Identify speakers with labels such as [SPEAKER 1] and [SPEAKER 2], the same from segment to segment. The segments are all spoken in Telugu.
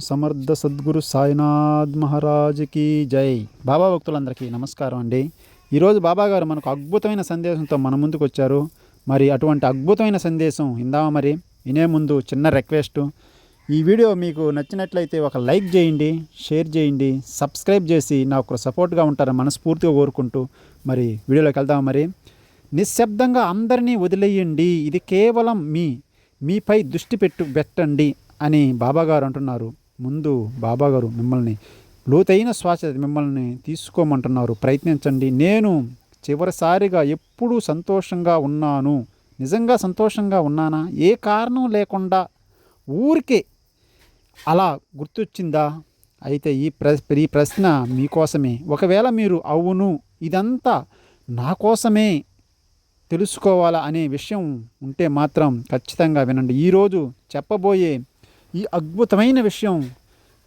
[SPEAKER 1] సమర్థ సద్గురు సాయినాథ్ మహారాజ్కి జై. బాబా భక్తులందరికీ నమస్కారం అండి. ఈరోజు బాబా గారు మనకు అద్భుతమైన సందేశంతో మన ముందుకు వచ్చారు. మరి అటువంటి అద్భుతమైన సందేశం ఇందామా. మరి వినే ముందు చిన్న రిక్వెస్ట్, ఈ వీడియో మీకు నచ్చినట్లయితే ఒక లైక్ చేయండి, షేర్ చేయండి, సబ్స్క్రైబ్ చేసి నాకు సపోర్ట్గా ఉంటారని మనస్ఫూర్తిగా కోరుకుంటూ మరి వీడియోలోకి వెళ్దాం. మరి నిశ్శబ్దంగా అందరినీ వదిలేయండి, ఇది కేవలం మీపై దృష్టి పెట్టండి అని బాబాగారు అంటున్నారు. ముందు బాబాగారు మిమ్మల్ని లోతైన శ్వాస మిమ్మల్ని తీసుకోమంటున్నారు. ప్రయత్నించండి. నేను చివరిసారిగా ఎప్పుడూ సంతోషంగా ఉన్నాను. నిజంగా సంతోషంగా ఉన్నానా? ఏ కారణం లేకుండా ఊరికే అలా గుర్తొచ్చిందా? అయితే ఈ ప్రశ్న మీకోసమే. ఒకవేళ మీరు అవును ఇదంతా నా కోసమే తెలుసుకోవాలా అనే విషయం ఉంటే మాత్రం ఖచ్చితంగా వినండి. ఈరోజు చెప్పబోయే ఈ అద్భుతమైన విషయం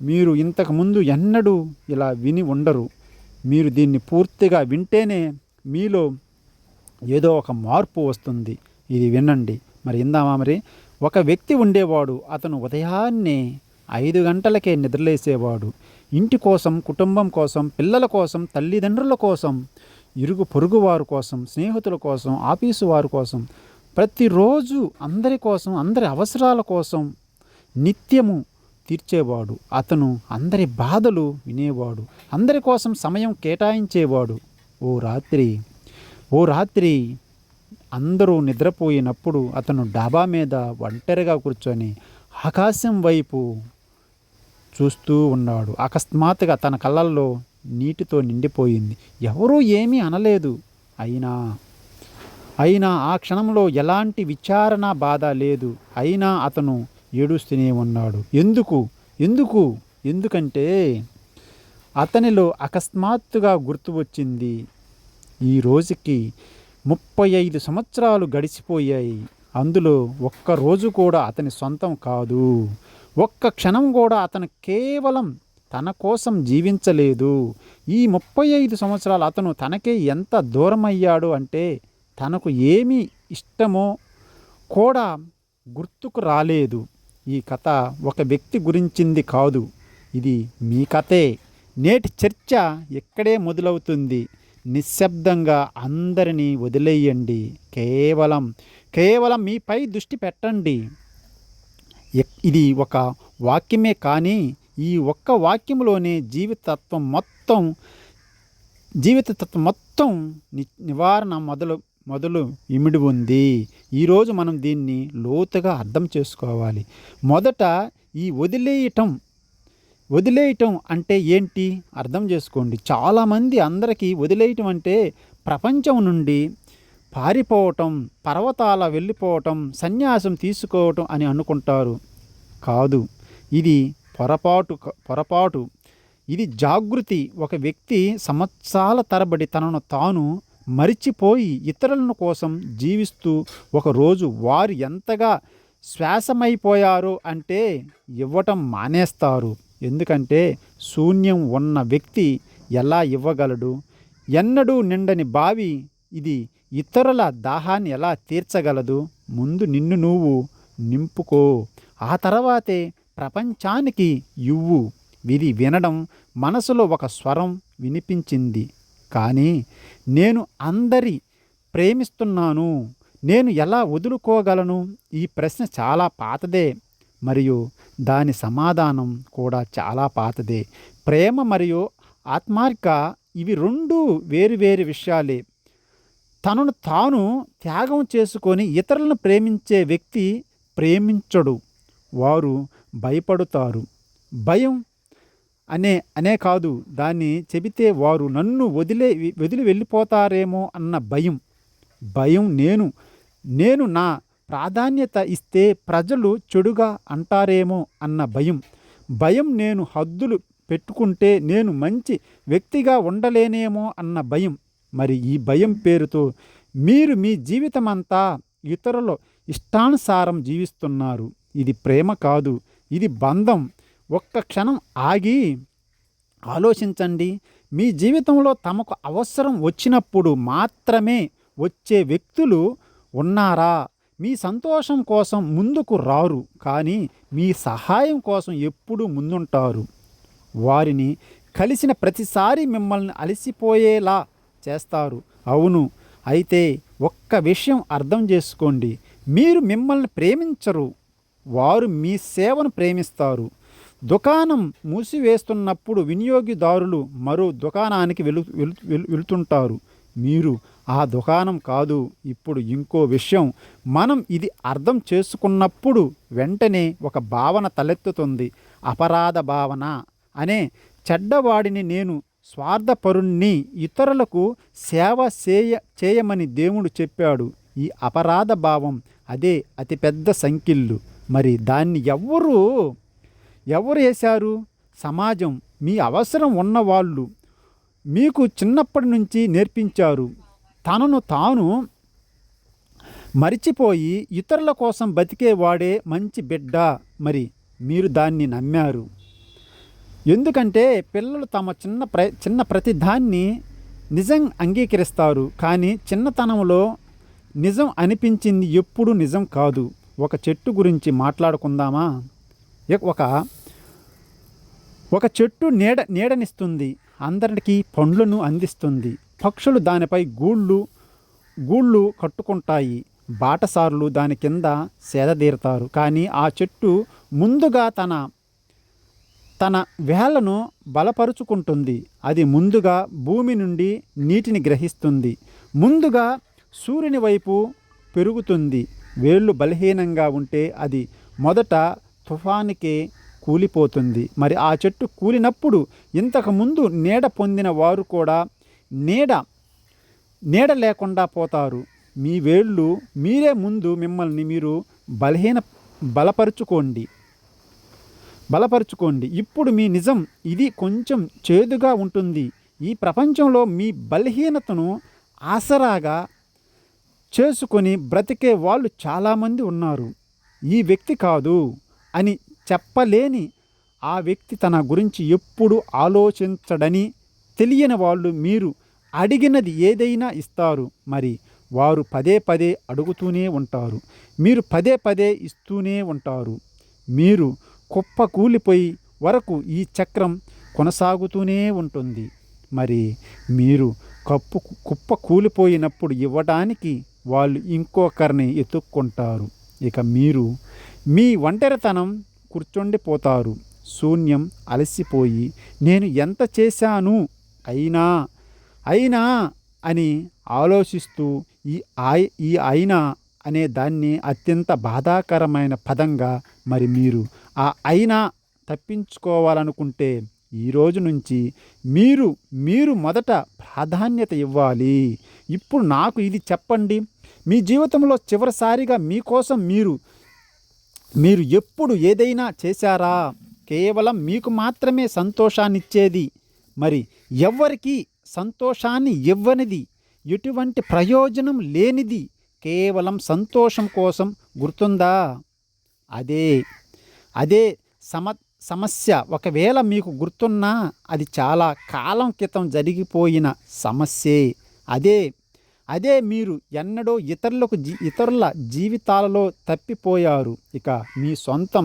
[SPEAKER 1] మీరు ఇంతకుముందు ఎన్నడూ ఇలా విని ఉండరు. మీరు దీన్ని పూర్తిగా వింటేనే మీలో ఏదో ఒక మార్పు వస్తుంది. ఇది వినండి. మరి ఇందామా. మరి ఒక వ్యక్తి ఉండేవాడు. అతను ఉదయాన్నే 5 గంటలకే నిద్రలేసేవాడు. ఇంటి కోసం, కుటుంబం కోసం, పిల్లల కోసం, తల్లిదండ్రుల కోసం, ఇరుగు పొరుగు వారి కోసం, స్నేహితుల కోసం, ఆఫీసు వారి కోసం, ప్రతిరోజు అందరి కోసం, అందరి అవసరాల కోసం నిత్యము తీర్చేవాడు. అతను అందరి బాధలు వినేవాడు, అందరి కోసం సమయం కేటాయించేవాడు. ఓ రాత్రి అందరూ నిద్రపోయినప్పుడు అతను డాబా మీద ఒంటరిగా కూర్చొని ఆకాశం వైపు చూస్తూ ఉన్నాడు. అకస్మాత్తుగా తన కళ్ళల్లో నీటితో నిండిపోయింది. ఎవరూ ఏమీ అనలేదు. అయినా ఆ క్షణంలో ఎలాంటి విచారణ, బాధ లేదు. అయినా అతను ఏడుస్తూనే ఉన్నాడు. ఎందుకంటే అతనిలో అకస్మాత్తుగా గుర్తు వచ్చింది. ఈ రోజుకి 35 సంవత్సరాలు గడిచిపోయాయి. అందులో ఒక్క రోజు కూడా అతని సొంతం కాదు. ఒక్క క్షణం కూడా అతను కేవలం తన కోసం జీవించలేదు. ఈ 35 సంవత్సరాలు అతను తనకే ఎంత దూరమయ్యాడు అంటే తనకు ఏమి ఇష్టమో కూడా గుర్తుకు రాలేదు. ఈ కథ ఒక వ్యక్తి గురించింది కాదు, ఇది మీ కథే. నేటి చర్చ ఇక్కడే మొదలవుతుంది. నిశ్శబ్దంగా అందరినీ వదిలేయండి, కేవలం మీపై దృష్టి పెట్టండి. ఇది ఒక వాక్యమే, కానీ ఈ ఒక్క వాక్యంలోనే జీవితతత్వం మొత్తం నివారణ మొదలు ఇమిడి ఉంది. ఈరోజు మనం దీన్ని లోతుగా అర్థం చేసుకోవాలి. మొదట ఈ వదిలేయటం అంటే ఏంటి అర్థం చేసుకోండి. చాలామంది అందరికీ వదిలేయటం అంటే ప్రపంచం నుండి పారిపోవటం, పర్వతాల వెళ్ళిపోవటం, సన్యాసం తీసుకోవటం అని అనుకుంటారు. కాదు, ఇది పొరపాటు. ఇది జాగృతి. ఒక వ్యక్తి సంవత్సరాల తరబడి తనను తాను మరిచిపోయి ఇతరుల కోసం జీవిస్తూ ఒకరోజు వారు ఎంతగా శ్వాసమైపోయారో అంటే ఇవ్వటం మానేస్తారు. ఎందుకంటే శూన్యం ఉన్న వ్యక్తి ఎలా ఇవ్వగలడు? ఎన్నడూ నిండని బావి ఇది ఇతరుల దాహాన్ని ఎలా తీర్చగలదు? ముందు నిన్ను నువ్వు నింపుకో, ఆ తర్వాతే ప్రపంచానికి ఇవ్వు. ఇది వినడం మనసులో ఒక స్వరం వినిపించింది. కానీ నేను అందరి ప్రేమిస్తున్నాను, నేను ఎలా వదులుకోగలను? ఈ ప్రశ్న చాలా పాతదే, మరియు దాని సమాధానం కూడా చాలా పాతదే. ప్రేమ మరియు ఆత్మార్క ఇవి రెండు వేరు విషయాలే. తనను తాను త్యాగం చేసుకొని ఇతరులను ప్రేమించే వ్యక్తి ప్రేమించడు. వారు భయపడతారు. భయం అనే కాదు, దాన్ని చెబితే వారు నన్ను వదిలి వెళ్ళిపోతారేమో అన్న భయం. నేను నా ప్రాధాన్యత ఇస్తే ప్రజలు చెడుగా అంటారేమో అన్న భయం. నేను హద్దులు పెట్టుకుంటే నేను మంచి వ్యక్తిగా ఉండలేనేమో అన్న భయం. మరి ఈ భయం పేరుతో మీరు మీ జీవితమంతా ఇతరుల ఇష్టానుసారం జీవిస్తున్నారు. ఇది ప్రేమ కాదు, ఇది బంధం. ఒక్క క్షణం ఆగి ఆలోచించండి. మీ జీవితంలో తమకు అవసరం వచ్చినప్పుడు మాత్రమే వచ్చే వ్యక్తులు ఉన్నారా? మీ సంతోషం కోసం ముందుకు రారు, కానీ మీ సహాయం కోసం ఎప్పుడూ ముందుంటారు. వారిని కలిసిన ప్రతిసారి మిమ్మల్ని అలసిపోయేలా చేస్తారు. అవును, అయితే ఒక్క విషయం అర్థం చేసుకోండి, మీరు మిమ్మల్ని ప్రేమించరు, వారు మీ సేవను ప్రేమిస్తారు. దుకాణం మూసివేస్తున్నప్పుడు వినియోగదారులు మరో దుకాణానికి వెళుతుంటారు. మీరు ఆ దుకాణం కాదు. ఇప్పుడు ఇంకో విషయం, మనం ఇది అర్థం చేసుకున్నప్పుడు వెంటనే ఒక భావన తలెత్తుతుంది, అపరాధ భావన. అనే చెడ్డవాడిని నేను స్వార్థపరుణ్ణి, ఇతరులకు సేవ చేయమని దేవుడు చెప్పాడు. ఈ అపరాధ భావం అదే అతిపెద్ద సంకిళ్ళు. మరి దాన్ని ఎవరు వేశారు? సమాజం. మీ అవసరం ఉన్నవాళ్ళు మీకు చిన్నప్పటి నుంచి నేర్పించారు. తనను తాను మరిచిపోయి ఇతరుల కోసం బతికేవాడే మంచి బిడ్డ. మరి మీరు దాన్ని నమ్మారు. ఎందుకంటే పిల్లలు తమ చిన్న ప్రతిదాన్ని నిజం అంగీకరిస్తారు, కానీ చిన్నతనంలో నిజం అనిపించింది ఎప్పుడూ నిజం కాదు. ఒక చెట్టు గురించి మాట్లాడుకుందామా? ఒక చెట్టు నీడనిస్తుంది, అందరికీ పండ్లను అందిస్తుంది. పక్షులు దానిపై గూళ్ళు కట్టుకుంటాయి, బాటసారులు దాని కింద సేదతీరుతారు. కానీ ఆ చెట్టు ముందుగా తన వేళ్లను బలపరుచుకుంటుంది. అది ముందుగా భూమి నుండి నీటిని గ్రహిస్తుంది, ముందుగా సూర్యుని వైపు పెరుగుతుంది. వేళ్ళు బలహీనంగా ఉంటే అది మొదట తుఫానుకే కూలిపోతుంది. మరి ఆ చెట్టు కూలినప్పుడు ఇంతకుముందు నీడ పొందిన వారు కూడా నీడ లేకుండా పోతారు. మీ వేళ్ళు మీరే ముందు మిమ్మల్ని మీరు బలపరుచుకోండి. ఇప్పుడు మీ నిజం ఇది కొంచెం చేదుగా ఉంటుంది. ఈ ప్రపంచంలో మీ బలహీనతను ఆసరాగా చేసుకొని బ్రతికే వాళ్ళు చాలామంది ఉన్నారు. ఈ వ్యక్తి కాదు అని చెప్పలేని ఆ వ్యక్తి తన గురించి ఎప్పుడు ఆలోచించడని తెలియని వాళ్ళు మీరు అడిగినది ఏదైనా ఇస్తారు. మరి వారు పదే పదే అడుగుతూనే ఉంటారు, మీరు పదే పదే ఇస్తూనే ఉంటారు. మీరు కుప్పకూలిపోయి వరకు ఈ చక్రం కొనసాగుతూనే ఉంటుంది. మరి మీరు కుప్ప కూలిపోయినప్పుడు ఇవ్వడానికి వాళ్ళు ఇంకొకరిని ఎత్తుక్కుంటారు. ఇక మీరు మీ ఒంటరితనం కూర్చుండిపోతారు, శూన్యం, అలసిపోయి నేను ఎంత చేశాను అయినా అని ఆలోచిస్తూ ఈ అయినా అనే దాన్ని అత్యంత బాధాకరమైన పదంగా మరి మీరు ఆ అయినా తప్పించుకోవాలనుకుంటే ఈరోజు నుంచి మీరు మొదట ప్రాధాన్యత ఇవ్వాలి. ఇప్పుడు నాకు ఇది చెప్పండి, మీ జీవితంలో చివరిసారిగా మీకోసం మీరు ఎప్పుడు ఏదైనా చేశారా? కేవలం మీకు మాత్రమే సంతోషాన్నిచ్చేది, మరి ఎవ్వరికీ సంతోషాన్ని ఇవ్వనిది, ఎటువంటి ప్రయోజనం లేనిది, కేవలం సంతోషం కోసం గుర్తుందా? అదే సమస్య. ఒకవేళ మీకు గుర్తున్నా అది చాలా కాలం క్రితం జరిగిపోయిన సమస్యే. అదే మీరు ఎన్నడో ఇతరుల జీవితాలలో తప్పిపోయారు. ఇక మీ సొంతం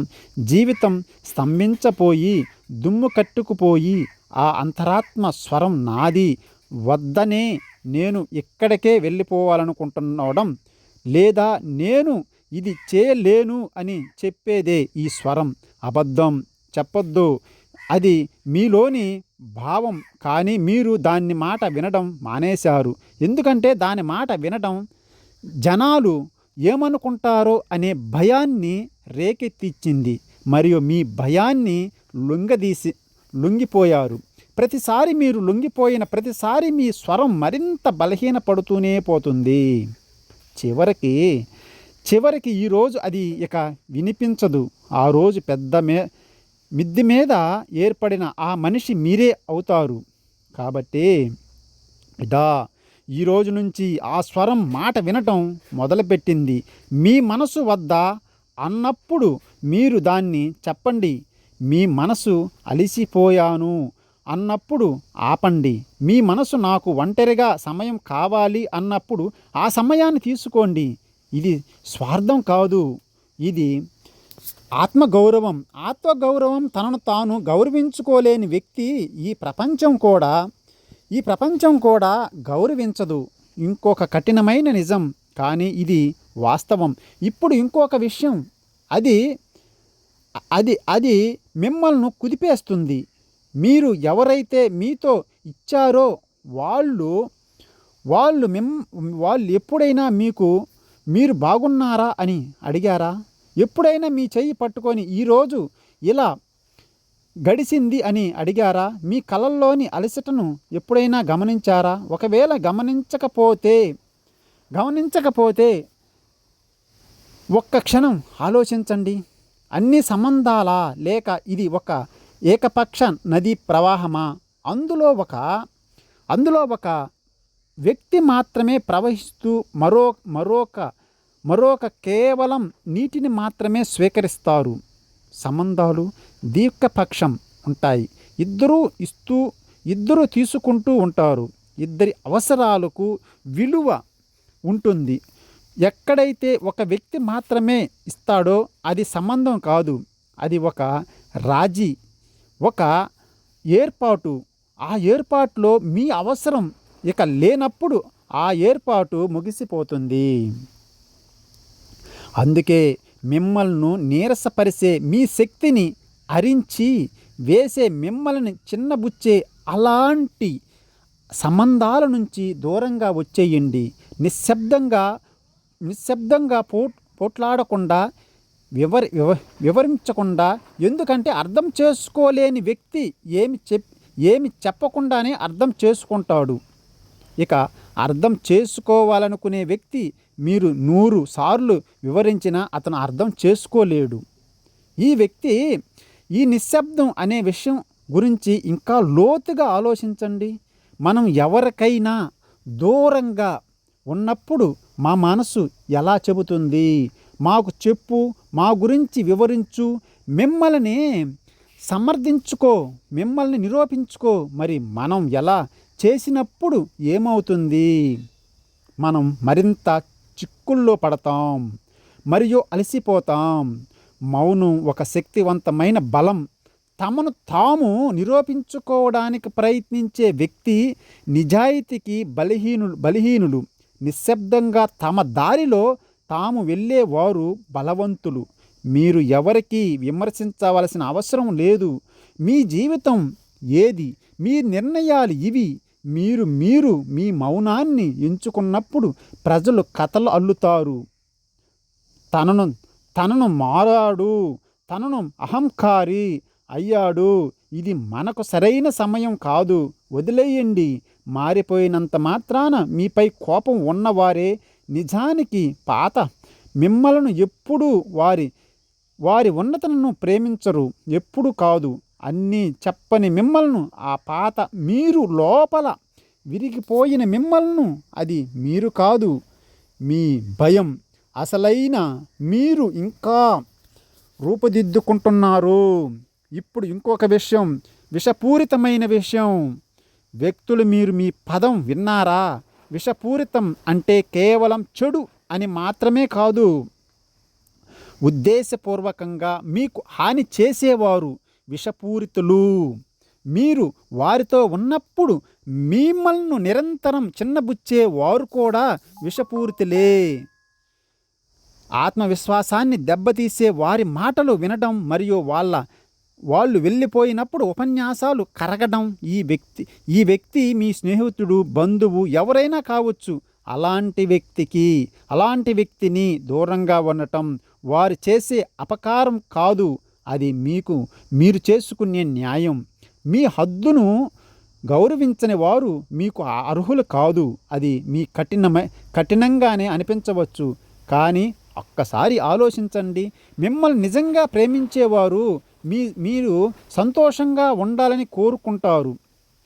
[SPEAKER 1] జీవితం స్తంభించపోయి దుమ్ము కట్టుకుపోయి ఆ అంతరాత్మ స్వరం నాది వద్దనే, నేను ఇక్కడికే వెళ్ళిపోవాలనుకుంటున్నాడం, లేదా నేను ఇది చేయలేను అని చెప్పేదే ఈ స్వరం. అబద్ధం చెప్పొద్దు, అది మీలోని భావం. కానీ మీరు దాని మాట వినడం మానేశారు. ఎందుకంటే దాని మాట వినడం జనాలు ఏమనుకుంటారో అనే భయాన్ని రేకెత్తిచ్చింది. మరియు మీ భయాన్ని లొంగిపోయారు. ప్రతిసారి మీరు లొంగిపోయిన ప్రతిసారి మీ స్వరం మరింత బలహీనపడుతూనే పోతుంది. చివరికి ఈరోజు అది ఇక వినిపించదు. ఆ రోజు పెద్ద మిద్ది మీద ఏర్పడిన ఆ మనిషి మీరే అవుతారు. కాబట్టి ఈ రోజు నుంచి ఆ స్వరం మాట వినటం మొదలుపెట్టింది. మీ మనసు వద్ద అన్నప్పుడు మీరు దాన్ని చెప్పండి. మీ మనసు అలిసిపోయాను అన్నప్పుడు ఆపండి. మీ మనసు నాకు ఒంటరిగా సమయం కావాలి అన్నప్పుడు ఆ సమయాన్ని తీసుకోండి. ఇది స్వార్థం కాదు, ఇది ఆత్మగౌరవం. ఆత్మగౌరవం. తనను తాను గౌరవించుకోలేని వ్యక్తి ఈ ప్రపంచం కూడా గౌరవించదు. ఇంకొక కఠినమైన నిజం, కానీ ఇది వాస్తవం. ఇప్పుడు ఇంకొక విషయం, అది అది అది మిమ్మల్ని కుదిపేస్తుంది. మీరు ఎవరైతే మీతో ఇచ్చారో వాళ్ళు వాళ్ళు మిమ్ వాళ్ళు ఎప్పుడైనా మీరు బాగున్నారా అని అడిగారా? ఎప్పుడైనా మీ చెయ్యి పట్టుకొని ఈరోజు ఇలా గడిచింది అని అడిగారా? మీ కళల్లోని అలసటను ఎప్పుడైనా గమనించారా? ఒకవేళ గమనించకపోతే ఒక్క క్షణం ఆలోచించండి. అన్ని సంబంధాలా, లేక ఇది ఒక ఏకపక్ష నదీ ప్రవాహమా? అందులో ఒక వ్యక్తి మాత్రమే ప్రవహిస్తూ మరొక కేవలం నీటిని మాత్రమే స్వీకరిస్తారు. సంబంధాలు దీర్ఘపక్షం ఉంటాయి. ఇద్దరు తీసుకుంటూ ఉంటారు. ఇద్దరి అవసరాలకు విలువ ఉంటుంది. ఎక్కడైతే ఒక వ్యక్తి మాత్రమే ఇస్తాడో అది సంబంధం కాదు, అది ఒక రాజీ, ఒక ఏర్పాటు. ఆ ఏర్పాటులో మీ అవసరం ఇక లేనప్పుడు ఆ ఏర్పాటు ముగిసిపోతుంది. అందుకే మిమ్మల్ని నీరసపరిచే, మీ శక్తిని హరించి వేసే, మిమ్మల్ని చిన్నబుచ్చే అలాంటి సంబంధాల నుంచి దూరంగా వచ్చేయండి. నిశ్శబ్దంగా పోట్లాడకుండా, వివరించకుండా. ఎందుకంటే అర్థం చేసుకోలేని వ్యక్తి ఏమి చెప్పకుండానే అర్థం చేసుకుంటాడు. ఇక అర్థం చేసుకోవాలనుకునే వ్యక్తి మీరు 100 సార్లు వివరించినా అతను అర్థం చేసుకోలేడు. ఈ నిశ్శబ్దం అనే విషయం గురించి ఇంకా లోతుగా ఆలోచించండి. మనం ఎవరికైనా దూరంగా ఉన్నప్పుడు మా మనసు ఎలా చెబుతుంది? మాకు చెప్పు, మా గురించి వివరించు, మిమ్మల్ని సమర్థించుకో, మిమ్మల్ని నిరూపించుకో. మరి మనం ఎలా చేసినప్పుడు ఏమవుతుంది? మనం మరింత చిక్కుల్లో పడతాం మరియు అలసిపోతాం. మౌనం ఒక శక్తివంతమైన బలం. తమను తాము నిరూపించుకోవడానికి ప్రయత్నించే వ్యక్తి నిజాయితీకి బలహీనులు. నిశ్శబ్దంగా తమ దారిలో తాము వెళ్ళేవారు బలవంతులు. మీరు ఎవరికీ విమర్శించవలసిన అవసరం లేదు. మీ జీవితం ఏది, మీ నిర్ణయాలు ఇవి. మీరు మీ మౌనాన్ని ఎంచుకున్నప్పుడు ప్రజలు కథలు అల్లుతారు. తనను మారాడు, తనను అహంకారి అయ్యాడు, ఇది మనకు సరైన సమయం కాదు, వదిలేయండి. మారిపోయినంత మాత్రాన మీపై కోపం ఉన్నవారే నిజానికి పాత మిమ్మలను ఎప్పుడూ వారి ఉన్నతను ప్రేమించరు. ఎప్పుడు కాదు. అన్నీ చెప్పని మిమ్మల్ని, ఆ పాత మీరు, లోపల విరిగిపోయిన మిమ్మల్ని, అది మీరు కాదు, మీ భయం. అసలైన మీరు ఇంకా రూపుదిద్దుకుంటున్నారు. ఇప్పుడు ఇంకొక విషయం, విషపూరితమైన విషయం. వ్యక్తులు, మీరు మీ పదం విన్నారా? విషపూరితం అంటే కేవలం చెడు అని మాత్రమే కాదు, ఉద్దేశపూర్వకంగా మీకు హాని చేసేవారు విషపూరితులు. మీరు వారితో ఉన్నప్పుడు మిమ్మల్ని నిరంతరం చిన్నబుచ్చే వారు కూడా విషపూరితులే. ఆత్మవిశ్వాసాన్ని దెబ్బతీసే వారి మాటలు వినడం మరియు వాళ్ళు వెళ్ళిపోయినప్పుడు ఉపన్యాసాలు కరగడం. ఈ వ్యక్తి మీ స్నేహితుడు, బంధువు, ఎవరైనా కావచ్చు. అలాంటి వ్యక్తిని దూరంగా ఉండటం వారు చేసే అపకారం కాదు, అది మీరు చేసుకునే న్యాయం. మీ హద్దును గౌరవించని వారు మీకు అర్హులు కాదు. అది మీ కఠినంగానే అనిపించవచ్చు, కానీ ఒక్కసారి ఆలోచించండి. మిమ్మల్ని నిజంగా ప్రేమించేవారు మీరు సంతోషంగా ఉండాలని కోరుకుంటారు.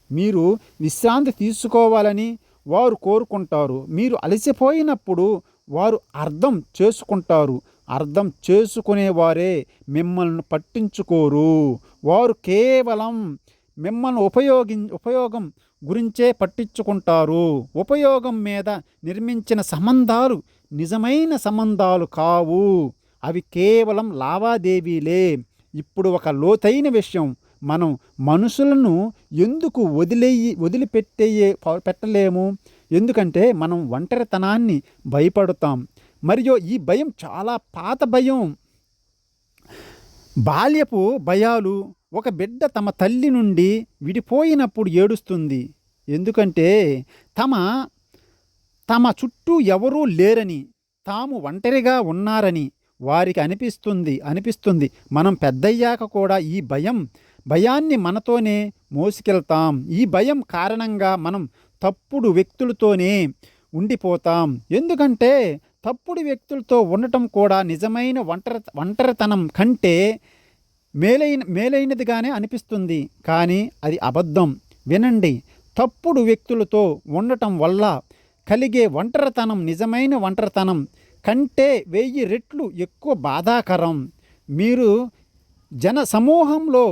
[SPEAKER 1] మీరు విశ్రాంతి తీసుకోవాలని వారు కోరుకుంటారు. మీరు అలసిపోయినప్పుడు వారు అర్థం చేసుకుంటారు. అర్థం చేసుకునేవారే మిమ్మల్ని పట్టించుకోరు. వారు కేవలం మిమ్మల్ని ఉపయోగం గురించే పట్టించుకుంటారు. ఉపయోగం మీద నిర్మించిన సంబంధాలు నిజమైన సంబంధాలు కావు, అవి కేవలం లావాదేవీలే. ఇప్పుడు ఒక లోతైన విషయం, మనం మనుషులను ఎందుకు పెట్టలేము? ఎందుకంటే మనం ఒంటరితనాన్ని భయపడతాం. మరియు ఈ భయం చాలా పాత భయం, బాల్యపు భయాలు. ఒక బిడ్డ తమ తల్లి నుండి విడిపోయినప్పుడు ఏడుస్తుంది, ఎందుకంటే తమ తమ చుట్టూ ఎవరూ లేరని, తాము ఒంటరిగా ఉన్నారని వారికి అనిపిస్తుంది. మనం పెద్దయ్యాక కూడా ఈ భయాన్ని మనతోనే మోసుకెళ్తాం. ఈ భయం కారణంగా మనం తప్పుడు వ్యక్తులతోనే ఉండిపోతాం. ఎందుకంటే తప్పుడు వ్యక్తులతో ఉండటం కూడా నిజమైన ఒంటరితనం కంటే మేలైనదిగానే అనిపిస్తుంది, కానీ అది అబద్ధం. వినండి, తప్పుడు వ్యక్తులతో ఉండటం వల్ల కలిగే ఒంటరితనం నిజమైన ఒంటరితనం కంటే 1000 రెట్లు ఎక్కువ బాధాకరం. మీరు జన సమూహంలో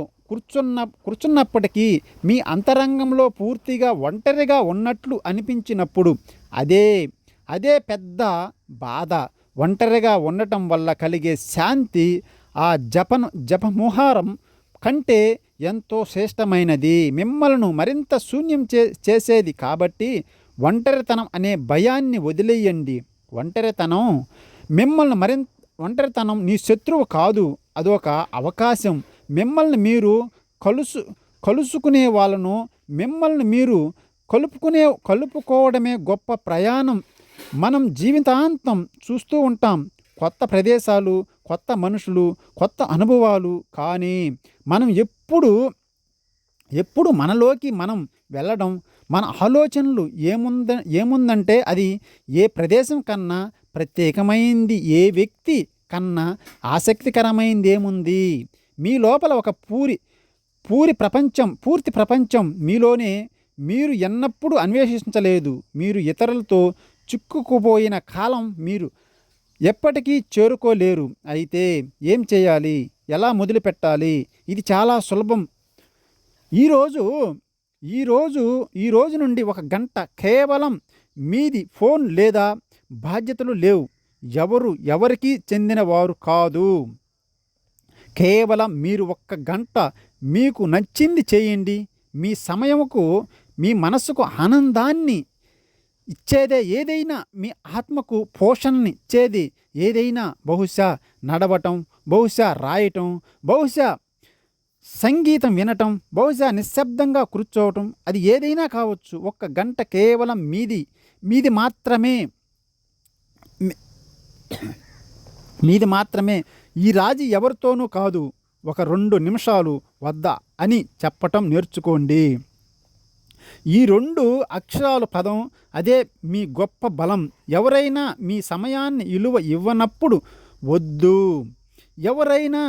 [SPEAKER 1] కూర్చున్నప్పటికీ మీ అంతరంగంలో పూర్తిగా ఒంటరిగా ఉన్నట్లు అనిపించినప్పుడు అదే పెద్ద బాధ. ఒంటరిగా ఉండటం వల్ల కలిగే శాంతి ఆ జపముహారం కంటే ఎంతో శ్రేష్టమైనది, మిమ్మల్ని మరింత శూన్యం చేసేది. కాబట్టి ఒంటరితనం అనే భయాన్ని వదిలేయండి. ఒంటరితనం నీ శత్రువు కాదు, అదొక అవకాశం. మిమ్మల్ని మీరు కలుసుకునే వాళ్ళను మిమ్మల్ని మీరు కలుపుకోవడమే గొప్ప ప్రయాణం. మనం జీవితాంతం చూస్తూ ఉంటాం కొత్త ప్రదేశాలు, కొత్త మనుషులు, కొత్త అనుభవాలు. కానీ మనం ఎప్పుడు మనలోకి మనం వెళ్ళడం, మన ఆలోచనలు ఏముందంటే అది ఏ ప్రదేశం కన్నా ప్రత్యేకమైంది, ఏ వ్యక్తి కన్నా ఆసక్తికరమైంది ఏముంది? మీ లోపల ఒక పూర్తి ప్రపంచం మీలోనే మీరు ఎన్నప్పుడూ అన్వేషించలేదు. మీరు ఇతరులతో చిక్కుకుపోయిన కాలం మీరు ఎప్పటికీ చేరుకోలేరు. అయితే ఏం చేయాలి? ఎలా మొదలుపెట్టాలి? ఇది చాలా సులభం. ఈరోజు నుండి 1 గంట కేవలం మీది ఫోన్ లేదా బాధ్యతలు లేవు. ఎవరికి చెందినవారు కాదు. కేవలం మీరు 1 గంట మీకు నచ్చింది చేయండి. మీ సమయముకు, మీ మనసుకు ఆనందాన్ని ఇచ్చేదే ఏదైనా, మీ ఆత్మకు పోషణని ఇచ్చేది ఏదైనా, బహుశా నడవటం, బహుశా రాయటం, బహుశా సంగీతం వినటం, బహుశా నిశ్శబ్దంగా కూర్చోవటం, అది ఏదైనా కావచ్చు. 1 గంట కేవలం మీది మాత్రమే. ఈ రాజీ ఎవరితోనూ కాదు. ఒక 2 నిమిషాలు వద్ద అని చెప్పటం నేర్చుకోండి. ఈ 2 అక్షరాల పదం, అదే మీ గొప్ప బలం. ఎవరైనా మీ సమయాన్ని విలువ ఇవ్వనప్పుడు వద్దు. ఎవరైనా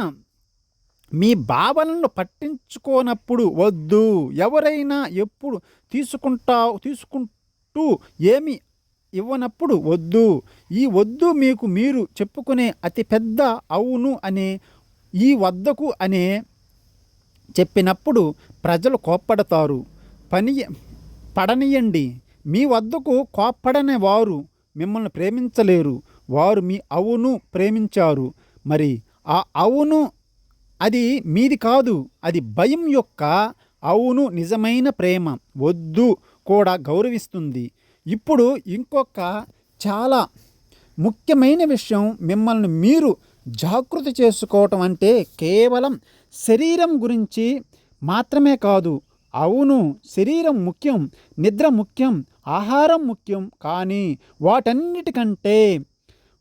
[SPEAKER 1] మీ భావనలను పట్టించుకోనప్పుడు వద్దు. ఎవరైనా ఎప్పుడు తీసుకుంటూ ఏమి ఇవ్వనప్పుడు వద్దు. ఈ వద్దు మీకు మీరు చెప్పుకునే అతిపెద్ద అవును అనే ఈ వద్దకు అనే చెప్పినప్పుడు ప్రజలు కోప్పడతారు. పడనియండి. మీ వద్దకు కోప్పడని వారు మిమ్మల్ని ప్రేమించలేరు. వారు మీ అవును ప్రేమించారు. మరి ఆ అవును అది మీది కాదు, అది భయం యొక్క అవును. నిజమైన ప్రేమ వద్దు కూడా గౌరవిస్తుంది. ఇప్పుడు ఇంకొక చాలా ముఖ్యమైన విషయం, మిమ్మల్ని మీరు జాగృతి చేసుకోవటం అంటే కేవలం శరీరం గురించి మాత్రమే కాదు. అవును, శరీరం ముఖ్యం, నిద్ర ముఖ్యం, ఆహారం ముఖ్యం, కానీ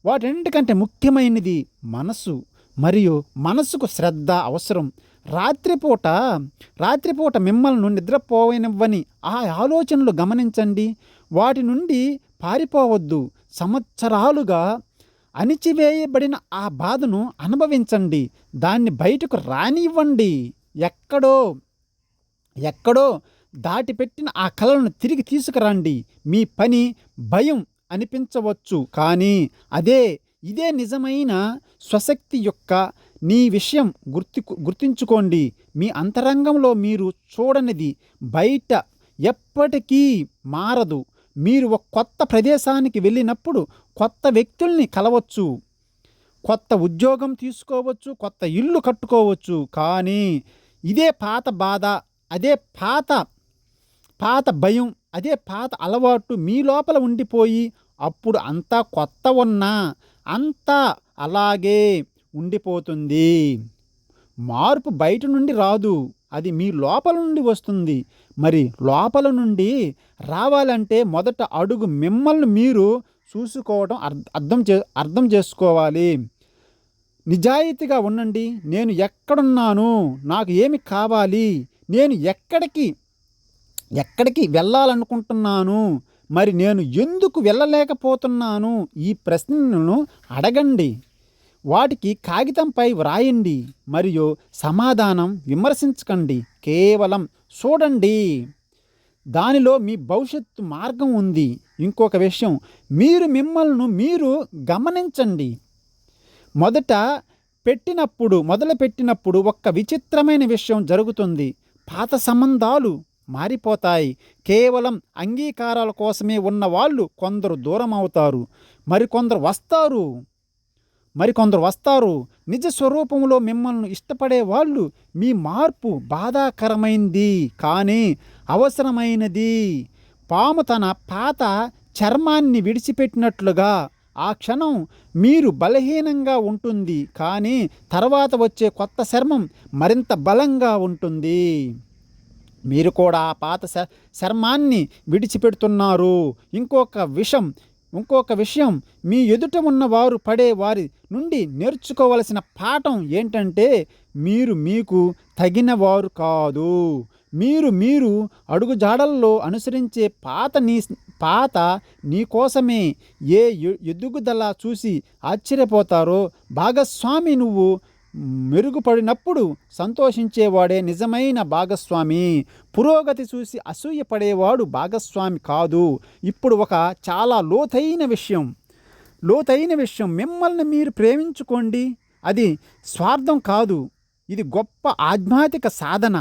[SPEAKER 1] వాటన్నిటికంటే ముఖ్యమైనది మనసు. మరియు మనసుకు శ్రద్ధ అవసరం. రాత్రిపూట మిమ్మల్ని నిద్రపోనివ్వని ఆ ఆలోచనలు గమనించండి. వాటి నుండి పారిపోవద్దు. సంవత్సరాలుగా అణిచివేయబడిన ఆ బాధను అనుభవించండి. దాన్ని బయటకు రానివ్వండి. ఎక్కడో దాటిపెట్టిన ఆ కళలను తిరిగి తీసుకురండి. మీ పని భయం అనిపించవచ్చు, కానీ ఇదే నిజమైన స్వశక్తి యొక్క నీ విషయం. గుర్తుంచుకోండి, మీ అంతరంగంలో మీరు చూడనిది బయట ఎప్పటికీ మారదు. మీరు ఒక కొత్త ప్రదేశానికి వెళ్ళినప్పుడు కొత్త వ్యక్తుల్ని కలవచ్చు, కొత్త ఉద్యోగం తీసుకోవచ్చు, కొత్త ఇల్లు కట్టుకోవచ్చు. కానీ ఇదే పాత బాధ, అదే పాత పాత భయం, అదే పాత అలవాటు మీ లోపల ఉండిపోయి అప్పుడు అంతా కొత్త ఉన్నా అంతా అలాగే ఉండిపోతుంది. మార్పు బయట నుండి రాదు, అది మీ లోపల నుండి వస్తుంది. మరి లోపల నుండి రావాలంటే మొదట అడుగు మిమ్మల్ని మీరు చూసుకోవడం, అర్థం చేసుకోవాలి. నిజాయితీగా ఉండండి. నేను ఎక్కడున్నాను, నాకు ఏమి కావాలి, నేను ఎక్కడికి వెళ్ళాలనుకుంటున్నాను, మరి నేను ఎందుకు వెళ్ళలేకపోతున్నాను, ఈ ప్రశ్నలను అడగండి. వాటికి కాగితంపై వ్రాయండి మరియు సమాధానం విమర్శించకండి, కేవలం చూడండి. దానిలో మీ భవిష్యత్తు మార్గం ఉంది. ఇంకొక విషయం, మిమ్మల్ని మీరు గమనించండి. మొదలుపెట్టినప్పుడు ఒక్క విచిత్రమైన విషయం జరుగుతుంది. పాత సంబంధాలు మారిపోతాయి. కేవలం అంగీకారాల కోసమే ఉన్న వాళ్ళు కొందరు దూరం అవుతారు, మరికొందరు వస్తారు. నిజ స్వరూపంలో మిమ్మల్ని ఇష్టపడే వాళ్ళు. మీ మార్పు బాధాకరమైంది కానీ అవసరమైనది. పాము తన పాత చర్మాన్ని విడిచిపెట్టినట్లుగా ఆ క్షణం మీరు బలహీనంగా ఉంటుంది, కానీ తర్వాత వచ్చే కొత్త చర్మం మరింత బలంగా ఉంటుంది. మీరు కూడా ఆ పాత చర్మాన్ని విడిచిపెడుతున్నారు. ఇంకొక విషయం, మీ ఎదుట ఉన్నవారు పడే వారి నుండి నేర్చుకోవలసిన పాఠం ఏంటంటే మీకు తగినవారు కాదు. మీరు అడుగుజాడల్లో అనుసరించే పాత నీ కోసమే. ఏ ఎదుగుదల చూసి ఆశ్చర్యపోతారో భాగస్వామి నువ్వు మెరుగుపడినప్పుడు సంతోషించేవాడే నిజమైన భాగస్వామి. పురోగతి చూసి అసూయపడేవాడు భాగస్వామి కాదు. ఇప్పుడు ఒక చాలా లోతైన విషయం, మిమ్మల్ని మీరు ప్రేమించుకోండి. అది స్వార్థం కాదు, ఇది గొప్ప ఆధ్యాత్మిక సాధన.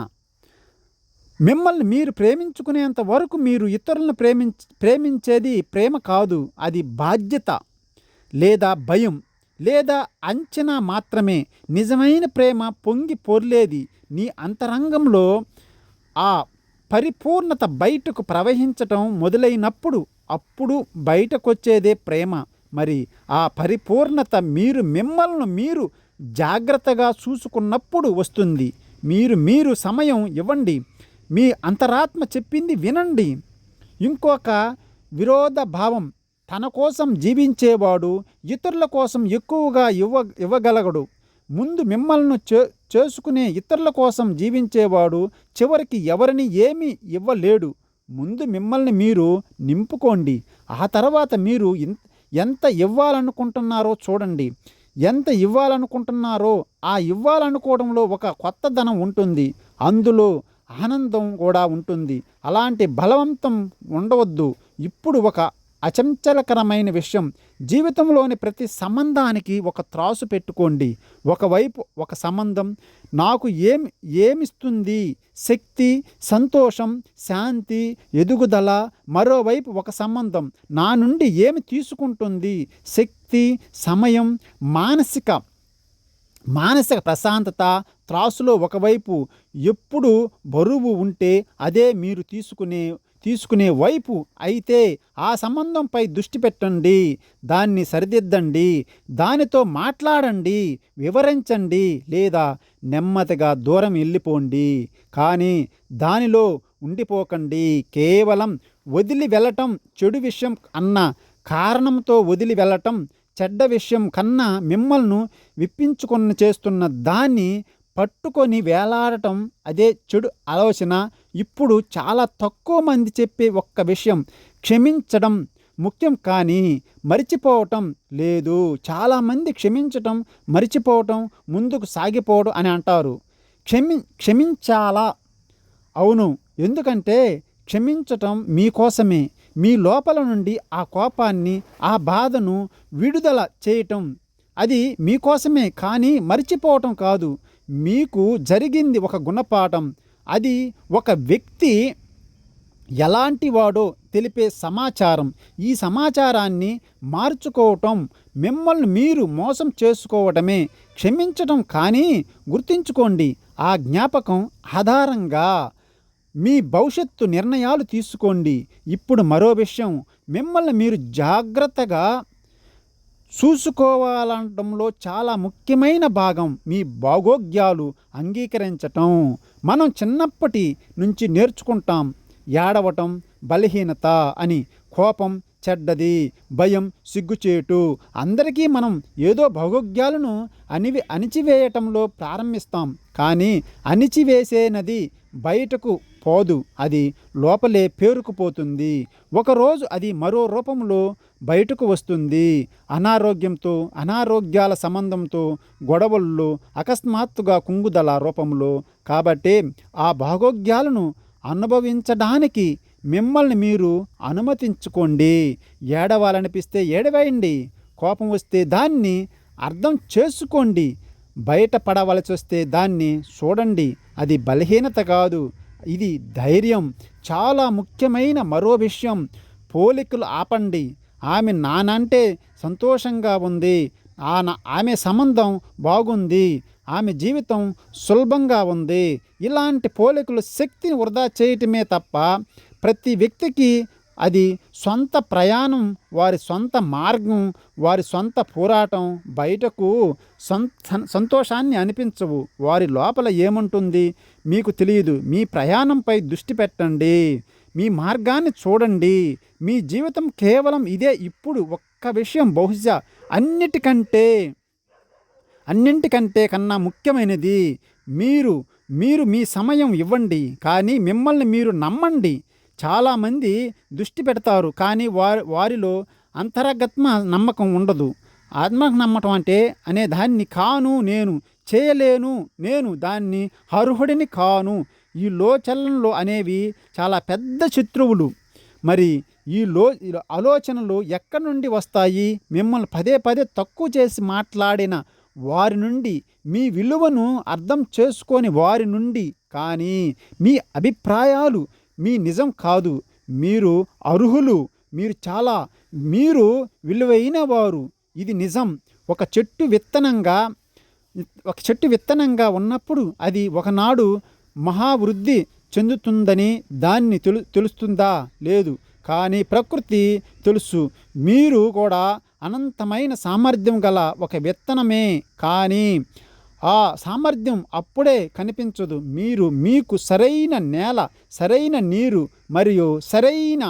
[SPEAKER 1] మిమ్మల్ని మీరు ప్రేమించుకునేంత వరకు మీరు ఇతరులను ప్రేమించేది ప్రేమ కాదు, అది బాధ్యత లేదా భయం లేదా అంచనా మాత్రమే. నిజమైన ప్రేమ పొంగి పొర్లేది నీ అంతరంగంలో. ఆ పరిపూర్ణత బయటకు ప్రవహించటం మొదలైనప్పుడు అప్పుడు బయటకొచ్చేదే ప్రేమ. మరి ఆ పరిపూర్ణత మిమ్మల్ని మీరు జాగ్రత్తగా చూసుకున్నప్పుడు వస్తుంది. మీరు సమయం ఇవ్వండి, మీ అంతరాత్మ చెప్పింది వినండి. ఇంకొక విరోధ భావం, తన కోసం జీవించేవాడు ఇతరుల కోసం ఎక్కువగా ఇవ్వగలగడు. ముందు మిమ్మల్ని చేసుకునే ఇతరుల కోసం జీవించేవాడు చివరికి ఎవరిని ఏమీ ఇవ్వలేడు. ముందు మిమ్మల్ని మీరు నింపుకోండి, ఆ తర్వాత మీరు ఎంత ఇవ్వాలనుకుంటున్నారో చూడండి. ఎంత ఇవ్వాలనుకుంటున్నారో ఆ ఇవ్వాలనుకోవడంలో ఒక కొత్తదనం ఉంటుంది, అందులో ఆనందం కూడా ఉంటుంది. అలాంటి బలవంతం ఉండవద్దు. ఇప్పుడు ఒక అచంచలకరమైన విషయం, జీవితంలోని ప్రతి సంబంధానికి ఒక త్రాసు పెట్టుకోండి. ఒకవైపు ఒక సంబంధం నాకు ఏమిస్తుంది, శక్తి, సంతోషం, శాంతి, ఎదుగుదల. మరోవైపు ఒక సంబంధం నా నుండి ఏమి తీసుకుంటుంది, శక్తి, సమయం, మానసిక ప్రశాంతత. త్రాసులో ఒకవైపు ఎప్పుడు బరువు ఉంటే అదే మీరు తీసుకునే వైపు అయితే ఆ సంబంధంపై దృష్టి పెట్టండి, దాన్ని సరిదిద్దండి, దానితో మాట్లాడండి, వివరించండి లేదా నెమ్మదిగా దూరం వెళ్ళిపోండి. కానీ దానిలో ఉండిపోకండి. కేవలం వదిలి వెళ్ళటం, చెడు విషయం అన్న కారణంతో వదిలి వెళ్ళటం, చెడ్డ విషయం కన్నా మిమ్మల్ని విప్పించుకొని చేస్తున్న దాన్ని పట్టుకొని వేలాడటం, అదే చెడు ఆలోచన. ఇప్పుడు చాలా తక్కువ మంది చెప్పే ఒక్క విషయం, క్షమించడం ముఖ్యం కానీ మరిచిపోవటం లేదు. చాలామంది క్షమించటం, మరిచిపోవటం, ముందుకు సాగిపోవడం అని అంటారు. క్షమించాలా? అవును, ఎందుకంటే క్షమించటం మీకోసమే. మీ లోపల నుండి ఆ కోపాన్ని, ఆ బాధను విడుదల చేయటం అది మీకోసమే, కానీ మరిచిపోవటం కాదు. మీకు జరిగింది ఒక గుణపాఠం, అది ఒక వ్యక్తి ఎలాంటి వాడో తెలిపే సమాచారం. ఈ సమాచారాన్ని మార్చుకోవటం మిమ్మల్ని మీరు మోసం చేసుకోవటమే. క్షమించటం కానీ గుర్తుంచుకోండి, ఆ జ్ఞాపకం ఆధారంగా మీ భవిష్యత్తు నిర్ణయాలు తీసుకోండి. ఇప్పుడు మరో విషయం, మిమ్మల్ని మీరు జాగ్రత్తగా చూసుకోవాలనటంలో చాలా ముఖ్యమైన భాగం మీ భాగోగ్యాలు అంగీకరించటం. మనం చిన్నప్పటి నుంచి నేర్చుకుంటాం, ఏడవటం బలహీనత అని, కోపం చెడ్డది, భయం సిగ్గుచేటు. అందరికీ మనం ఏదో భాగోగ్యాలను అణిచివేయటంలో ప్రారంభిస్తాం, కానీ అణిచివేసేనది బయటకు పోదు, అది లోపలే పేరుకుపోతుంది. ఒకరోజు అది మరో రూపంలో బయటకు వస్తుంది. అనారోగ్యంతో, అనారోగ్యాల సంబంధంతో, గొడవల్లో, అకస్మాత్తుగా కుంగుదల రూపంలో. కాబట్టి ఆ భాగోగ్యాలను అనుభవించడానికి మిమ్మల్ని మీరు అనుమతించుకోండి. ఏడవాలనిపిస్తే ఏడవేయండి, కోపం వస్తే దాన్ని అర్థం చేసుకోండి, బయటపడవలసి వస్తే దాన్ని చూడండి. అది బలహీనత కాదు, ఇది ధైర్యం. చాలా ముఖ్యమైన మరో విషయం, పోలికలు ఆపండి. ఆమె నానంటే సంతోషంగా ఉంది, ఆమె సంబంధం బాగుంది, ఆమె జీవితం సులభంగా ఉంది. ఇలాంటి పోలికలు శక్తిని వృధా చేయటమే తప్ప ప్రతి వ్యక్తికి అది సొంత ప్రయాణం, వారి సొంత మార్గం, వారి సొంత పోరాటం. బయటకు సంతోషాన్ని అనిపించవు, వారి లోపల ఏముంటుంది మీకు తెలియదు. మీ ప్రయాణంపై దృష్టి పెట్టండి, మీ మార్గాన్ని చూడండి. మీ జీవితం కేవలం ఇదే. ఇప్పుడు ఒక్క విషయం బహుశా అన్నింటికంటే కన్నా ముఖ్యమైనది, మీరు మీ సమయం ఇవ్వండి, కానీ మిమ్మల్ని మీరు నమ్మండి. చాలామంది దృష్టి పెడతారు, కానీ వారిలో అంతర్గత నమ్మకం ఉండదు. ఆత్మ నమ్మటం అనే దాన్ని కాను, నేను చేయలేను, నేను దాన్ని అర్హుడిని కాను, ఈ లోచనలు అనేవి చాలా పెద్ద శత్రువులు. మరి ఈ ఆలోచనలు ఎక్కడి నుండి వస్తాయి? మిమ్మల్ని పదే పదే తక్కువ చేసి మాట్లాడిన వారి నుండి, మీ విలువను అర్థం చేసుకొని వారి నుండి. కానీ మీ అభిప్రాయాలు మీ నిజం కాదు. మీరు అర్హులు, మీరు విలువైన వారు, ఇది నిజం. ఒక చెట్టు విత్తనంగా ఉన్నప్పుడు అది ఒకనాడు మహావృద్ధి చెందుతుందని దాన్ని తెలుస్తుందా? లేదు. కానీ ప్రకృతి తెలుసు. మీరు కూడా అనంతమైన సామర్థ్యం గల ఒక విత్తనమే, కానీ ఆ సామర్థ్యం అప్పుడే కనిపించదు. మీకు సరైన నేల, సరైన నీరు మరియు సరైన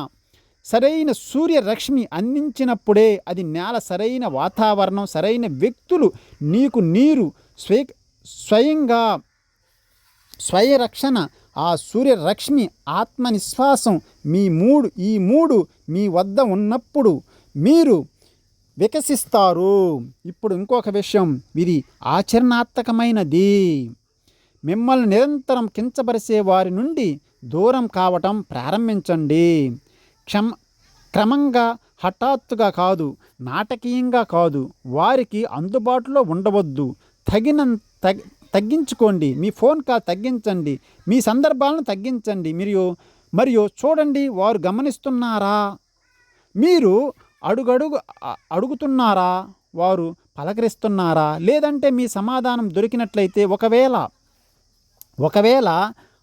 [SPEAKER 1] సూర్యరశ్మి అందించినప్పుడే అది నేల, సరైన వాతావరణం, సరైన వ్యక్తులు, నీకు నీరు, స్వయంగా స్వయరక్షణ, ఆ సూర్యరశ్మి, ఆత్మనిశ్వాసం, ఈ మూడు మీ వద్ద ఉన్నప్పుడు మీరు వికసిస్తారు. ఇప్పుడు ఇంకొక విషయం, ఇది ఆచరణాత్మకమైనది. మిమ్మల్ని నిరంతరం కించపరిచే వారి నుండి దూరం కావటం ప్రారంభించండి. క్రమంగా, హఠాత్తుగా కాదు, నాటకీయంగా కాదు. వారికి అందుబాటులో ఉండవద్దు. తగ్గించుకోండి. మీ ఫోన్ కాల్ తగ్గించండి, మీ సందర్భాలను తగ్గించండి. మరియు చూడండి, వారు గమనిస్తున్నారా? మీరు అడుగుతున్నారా? వారు పలకరిస్తున్నారా? లేదంటే మీ సమాధానం దొరికినట్లయితే ఒకవేళ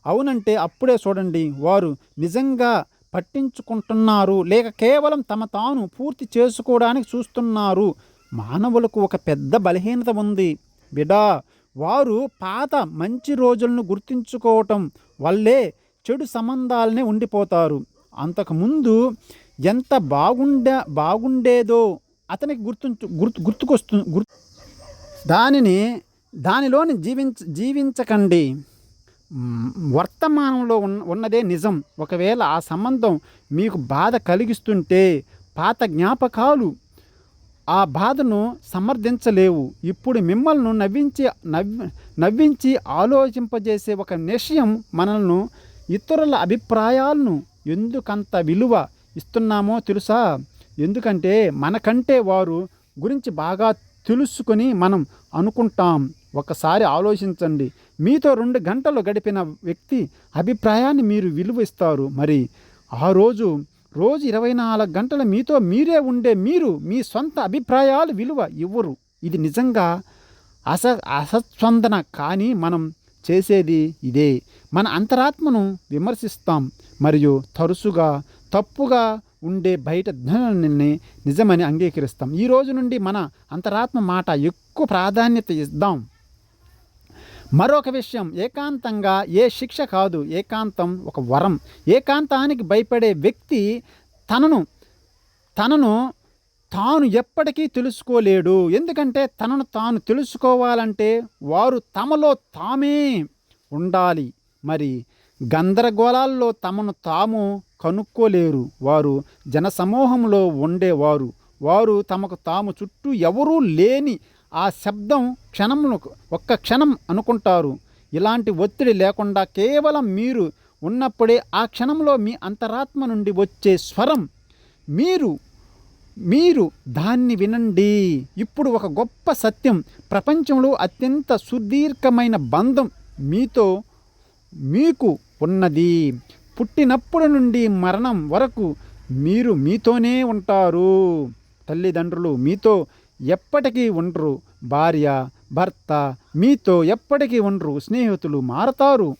[SPEAKER 1] అవునంటే అప్పుడే చూడండి, వారు నిజంగా పట్టించుకుంటున్నారు లేక కేవలం తాను పూర్తి చేసుకోవడానికి చూస్తున్నారు. మానవులకు ఒక పెద్ద బలహీనత ఉంది బిడా. వారు పాత మంచి రోజులను గుర్తుంచుకోవటం వల్లే చెడు సంబంధాలనే ఉండిపోతారు. అంతకుముందు ఎంత బాగుండేదో అతనికి గుర్తుకొస్తుంది. దానిలోని జీవించకండి. వర్తమానంలో ఉన్నదే నిజం. ఒకవేళ ఆ సంబంధం మీకు బాధ కలిగిస్తుంటే పాత జ్ఞాపకాలు ఆ బాధను సమర్థించలేవు. ఇప్పుడు మిమ్మల్ని నవ్వించి ఆలోచింపజేసే ఒక నిశ్చయం మనల్ని, ఇతరుల అభిప్రాయాలను ఎందుకంత విలువ ఇస్తున్నామో తెలుసా? ఎందుకంటే మనకంటే వారు గురించి బాగా తెలుసుకొని మనం అనుకుంటాం. ఒకసారి ఆలోచించండి, మీతో 2 గంటలు గడిపిన వ్యక్తి అభిప్రాయాన్ని మీరు విలువ ఇస్తారు. మరి ఆ రోజు 24 గంటలు మీతో మీరే ఉండే మీరు మీ సొంత అభిప్రాయాలు విలువ ఇవ్వరు. ఇది నిజంగా అసస్పందన. కానీ మనం చేసేది ఇదే. మన అంతరాత్మను విమర్శిస్తాం మరియు తరచుగా తప్పుగా ఉండే బయట ధ్వనుల్ని నిజమని అంగీకరిస్తాం. ఈ రోజు నుండి మన అంతరాత్మ మాట ఎక్కువ ప్రాధాన్యత ఇద్దాం. మరొక విషయం, ఏకాంతంగా ఏ శిక్ష కాదు, ఏకాంతం ఒక వరం. ఏకాంతానికి భయపడే వ్యక్తి తనను తాను ఎప్పటికీ తెలుసుకోలేడు. ఎందుకంటే తనను తాను తెలుసుకోవాలంటే వారు తమలో తామే ఉండాలి. మరి గందరగోళాల్లో తమను తాము కనుక్కోలేరు. వారు జనసమూహంలో ఉండేవారు. వారు తమకు తాము చుట్టూ ఎవరూ లేని ఆ శబ్దం ఒక్క క్షణం అనుకుంటారు. ఇలాంటి ఒత్తిడి లేకుండా కేవలం మీరు ఉన్నప్పుడే ఆ క్షణంలో మీ అంతరాత్మ నుండి వచ్చే స్వరం మీరు దాన్ని వినండి. ఇప్పుడు ఒక గొప్ప సత్యం, ప్రపంచంలో అత్యంత సుదీర్ఘమైన బంధం మీకు ఉన్నది. పుట్టినప్పటి నుండి మరణం వరకు మీరు మీతోనే ఉంటారు. తల్లిదండ్రులు మీతో ఎప్పటికీ ఉండరు. భార్య భర్త మీతో ఎప్పటికీ ఉండరు. స్నేహితులు మారతారు,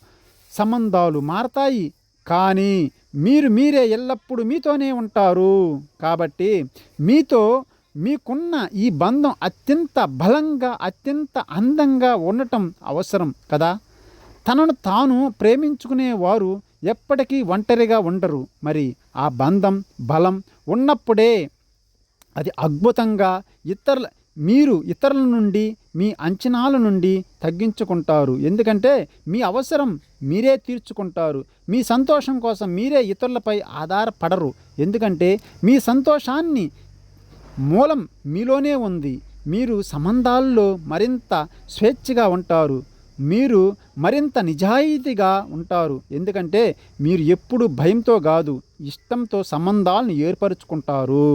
[SPEAKER 1] సంబంధాలు మారతాయి, కానీ మీరే ఎల్లప్పుడూ మీతోనే ఉంటారు. కాబట్టి మీకున్న ఈ బంధం అత్యంత బలంగా అత్యంత అందంగా ఉండటం అవసరం కదా. తనను తాను ప్రేమించుకునేవారు ఎప్పటికీ ఒంటరిగా ఉండరు. మరి ఆ బంధం బలం ఉన్నప్పుడే అది అద్భుతంగా మీరు ఇతరుల నుండి మీ అంచనాల నుండి తగ్గించుకుంటారు. ఎందుకంటే మీ అవసరం మీరే తీర్చుకుంటారు. మీ సంతోషం కోసం మీరే ఇతరులపై ఆధారపడరు. ఎందుకంటే మీ సంతోషాన్ని మూలం మీలోనే ఉంది. మీరు సంబంధాల్లో మరింత స్వేచ్ఛగా ఉంటారు. మీరు మరింత నిజాయితీగా ఉంటారు. ఎందుకంటే మీరు ఎప్పుడు భయంతో కాదు, ఇష్టంతో సంబంధాలను ఏర్పరచుకుంటారు.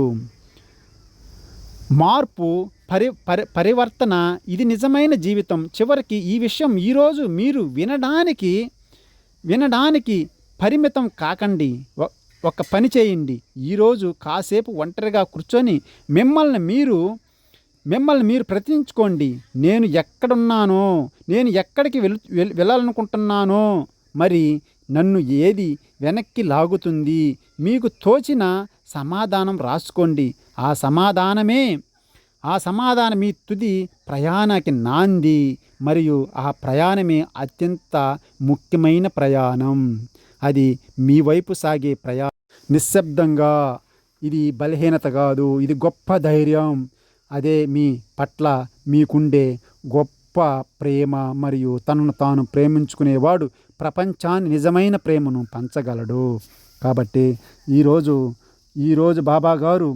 [SPEAKER 1] మార్పు పరివర్తన, ఇది నిజమైన జీవితం. చివరికి ఈ విషయం ఈరోజు మీరు వినడానికి పరిమితం కాకండి. ఒక పని చేయండి. ఈరోజు కాసేపు ఒంటరిగా కూర్చొని మిమ్మల్ని మీరు ప్రశ్నించుకోండి. నేను ఎక్కడున్నానో, నేను ఎక్కడికి వెళ్ళాలనుకుంటున్నానో, మరి నన్ను ఏది వెనక్కి లాగుతుంది? మీకు తోచిన సమాధానం రాసుకోండి. ఆ సమాధానం మీ తుది ప్రయాణానికి నాంది, మరియు ఆ ప్రయాణమే అత్యంత ముఖ్యమైన ప్రయాణం. అది మీ వైపు సాగే ప్రయాణం. నిశ్శబ్దంగా. ఇది బలహీనత కాదు, ఇది గొప్ప ధైర్యం. అదే మీ పట్ల మీకుండే గొప్ప ప్రేమ. మరియు తనను తాను ప్రేమించుకునేవాడు ప్రపంచాన్ని నిజమైన ప్రేమను పంచగలడు. కాబట్టి ఈరోజు బాబా గారు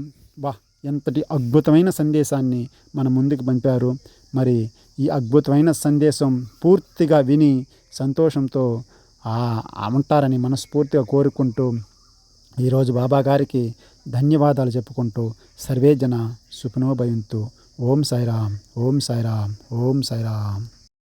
[SPEAKER 1] ఎంతటి అద్భుతమైన సందేశాన్ని మన ముందుకు పంపారు. మరి ఈ అద్భుతమైన సందేశం పూర్తిగా విని సంతోషంతో ఉంటారని మనస్ఫూర్తిగా కోరుకుంటూ ఈరోజు బాబా గారికి ధన్యవాదాలు చెప్పుకుంటూ సర్వే జన సుఖినో భవంతు. ఓం సాయిరామ్, ఓం సాయిరామ్, ఓం సాయిరామ్.